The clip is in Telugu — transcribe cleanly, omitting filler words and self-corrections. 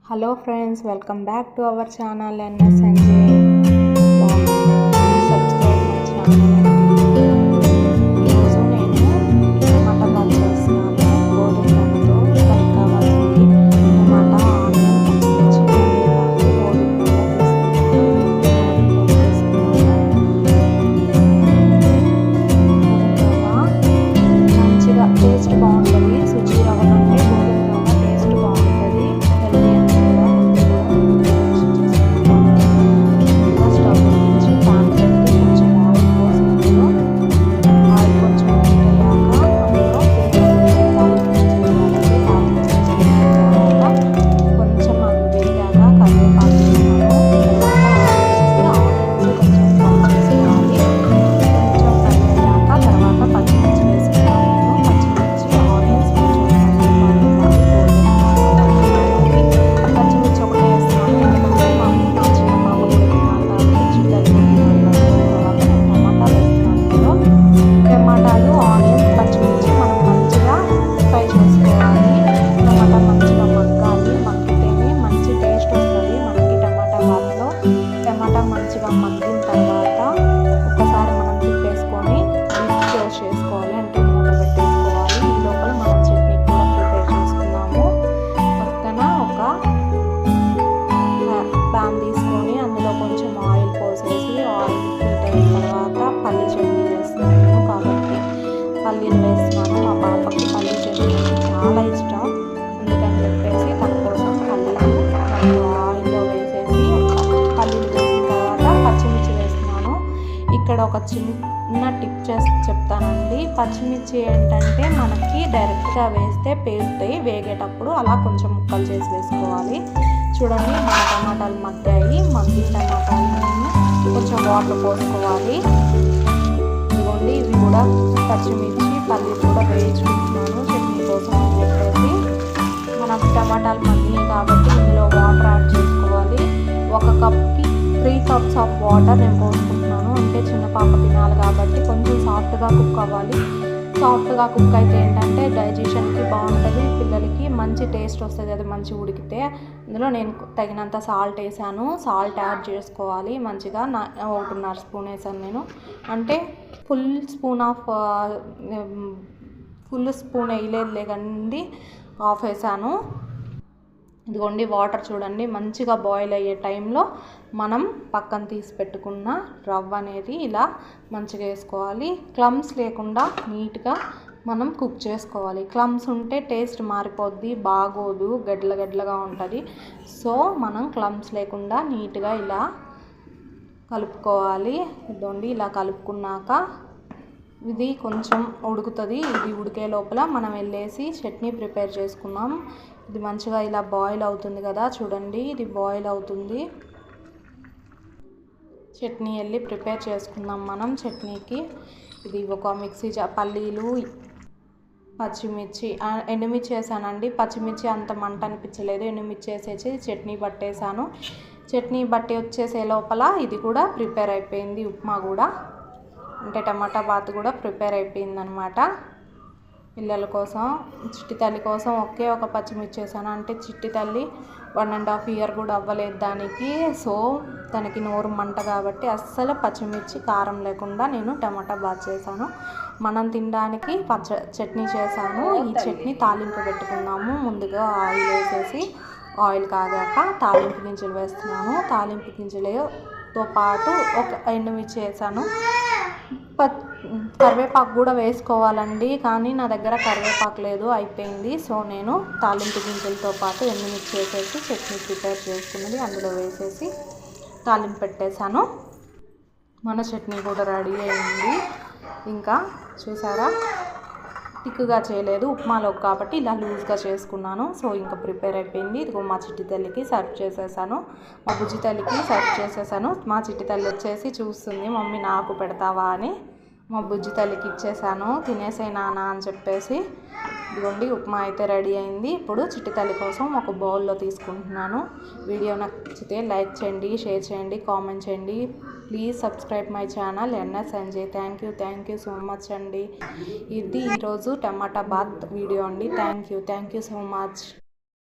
Hello friends, welcome back to our channel NS Sanjay. Please subscribe my channel and ఈరోజు నేను టమాటా బాత్ చేస్తున్నాను. గోధుమ రవ్వతో దానికి కావాల్సింది టమాటా, ఆనియన్, పచ్చిమిర్చి, కరివేపాకు, గోధుమ రవ్వ మంచిగా టేస్ట్ బాగుంటుంది. సుజీ రవ్వ కంటే గోధుమ రవ్వ టేస్ట్ బాగుంటుంది. మంచిగా మగ్గిన తర్వాత ఒకసారి మనం తిప్పేసుకొని క్లోజ్ చేసుకోవాలి, అంటే మూత పెట్టేసుకోవాలి. ఈ లోపల మనం చట్నీ కూడా ప్రిపేర్ చేసుకున్నాము. పక్కన ఒక ప్యాన్ తీసుకొని అందులో కొంచెం ఆయిల్ పోసేసి ఆయిల్ హీట్ అయిన తర్వాత పల్లీ చట్నీ వేస్తున్నాను. కాబట్టి పల్లీలు వేస్తున్నాను. మా పాపకి పల్లీ చట్నీ చాలా ఇష్టం, అందుకని చెప్పేసి తన కోసం పల్లీలు మరియు ఆయిల్లో వేసేసి పల్లీలు ఇక్కడ ఒక చిన్న టిప్ చెప్తానండి. పచ్చిమిర్చి ఏంటంటే మనకి డైరెక్ట్గా వేస్తే పేలుతాయి, వేగేటప్పుడు అలా కొంచెం ముక్కలు చేసి వేసుకోవాలి. చూడండి, మన టమాటాలు మగ్గాయి. మగ్గిన టమాటాలు కొంచెం వాటర్ పోసుకోవాలి. ఇదిగోండి, ఇవి కూడా పచ్చిమిర్చి పల్లీలు కూడా వేయించుకుంటున్నాను చట్నీ కోసం అని చెప్పేసి. మనకు టమాటాలు మగ్గినాయి కాబట్టి ఇందులో వాటర్ యాడ్ చేసుకోవాలి. ఒక కప్కి 3 కప్స్ ఆఫ్ వాటర్ నేను పోసుకుంటున్నాను. అంటే చిన్న పాప తినాలి కాబట్టి కొంచెం సాఫ్ట్గా కుక్ అవ్వాలి. సాఫ్ట్గా కుక్ అయితే ఏంటంటే డైజెషన్కి బాగుంటుంది, పిల్లలకి మంచి టేస్ట్ వస్తుంది. అది మంచి ఉడికితే అందులో నేను తగినంత సాల్ట్ వేసాను. సాల్ట్ యాడ్ చేసుకోవాలి మంచిగా. 1.5 స్పూన్ వేసాను నేను, అంటే ఫుల్ స్పూన్ వేయలేదు కండి, హాఫ్ వేసాను. ఇదిగోండి, వాటర్ చూడండి మంచిగా బాయిల్ అయ్యే టైంలో మనం పక్కన తీసి పెట్టుకున్న రవ్వ అనేది ఇలా మంచిగా వేసుకోవాలి. క్లమ్స్ లేకుండా నీట్గా మనం కుక్ చేసుకోవాలి. క్లమ్స్ ఉంటే టేస్ట్ మారిపోద్ది, బాగోదు, గడ్డలుగా ఉంటుంది. సో మనం క్లమ్స్ లేకుండా నీట్గా ఇలా కలుపుకోవాలి. ఇదిగోండి, ఇలా కలుపుకున్నాక ఇది కొంచెం ఉడుకుతుంది. ఇది ఉడికే లోపల మనం వెళ్ళేసి చట్నీ ప్రిపేర్ చేసుకున్నాం. ఇది మంచిగా ఇలా బాయిల్ అవుతుంది కదా, చూడండి ఇది బాయిల్ అవుతుంది. చట్నీ వెళ్ళి ప్రిపేర్ చేసుకుందాం మనం చట్నీకి. ఇది ఒక మిక్సీ పల్లీలు, పచ్చిమిర్చి, ఎండుమిర్చి వేసానండి. పచ్చిమిర్చి అంత మంట అనిపించలేదు, ఎండుమిర్చి వేసేసి చట్నీ పట్టేసాను. చట్నీ బట్టి వచ్చేసే లోపల ఇది కూడా ప్రిపేర్ అయిపోయింది. ఉప్మా కూడా, అంటే టమాటా బాత్ కూడా ప్రిపేర్ అయిపోయింది అనమాట. పిల్లల కోసం, చిట్టి తల్లి కోసం ఒకే ఒక పచ్చిమిర్చి వేసాను. అంటే చిట్టి తల్లి 1.5 ఇయర్ కూడా అవ్వలేదు దానికి. సో తనకి నోరు మంట కాబట్టి అస్సలు పచ్చిమిర్చి కారం లేకుండా నేను టమాటా బాత్ చేశాను. మనం తినడానికి చట్నీ చేశాను. ఈ చట్నీ తాలింపు పెట్టుకున్నాము. ముందుగా ఆయిల్ వేసేసి ఆయిల్ కాగాక తాలింపు గింజలు వేస్తున్నాను. తాలింపు గింజలతో పాటు ఒక ఎండుమిర్చి వేసాను. కరివేపాకు కూడా వేసుకోవాలండి, కానీ నా దగ్గర కరివేపాకు లేదు, అయిపోయింది. సో నేను తాలింపు గింజలతో పాటు ఎండుమిర్చి వేసేసి చట్నీ ప్రిపేర్ చేసుకున్నది అందులో వేసేసి తాలింపు పెట్టేశాను. మన చట్నీ కూడా రెడీ అయింది. ఇంకా చూసారా, థిక్గా చేయలేదు, ఉప్మాలో కాబట్టి ఇలా లూజ్గా చేసుకున్నాను. సో ఇంకా ప్రిపేర్ అయిపోయింది. ఇదిగో మా చిట్టి తల్లికి సర్వ్ చేసేసాను, మా బుజ్జి తల్లికి సర్వ్ చేసేసాను. మా చిట్టి తల్లి వచ్చేసి చూస్తుంది, మమ్మీ నాకు పెడతావా అని. మా బుజ్జి తల్లికి ఇచ్చేసాను, తినేసే నాన్న అని చెప్పేసి. ఇదిగోండి, ఉప్మా అయితే రెడీ అయింది. ఇప్పుడు చిట్టి తల్లి కోసం ఒక బౌల్లో తీసుకుంటున్నాను. వీడియో నచ్చితే లైక్ చేయండి, షేర్ చేయండి, కామెంట్ చేయండి. Please subscribe my channel NS Sanjay. Thank you so much అండి. ఇది ఈరోజు టమాటా బాత్ వీడియో అండి. Thank you so much.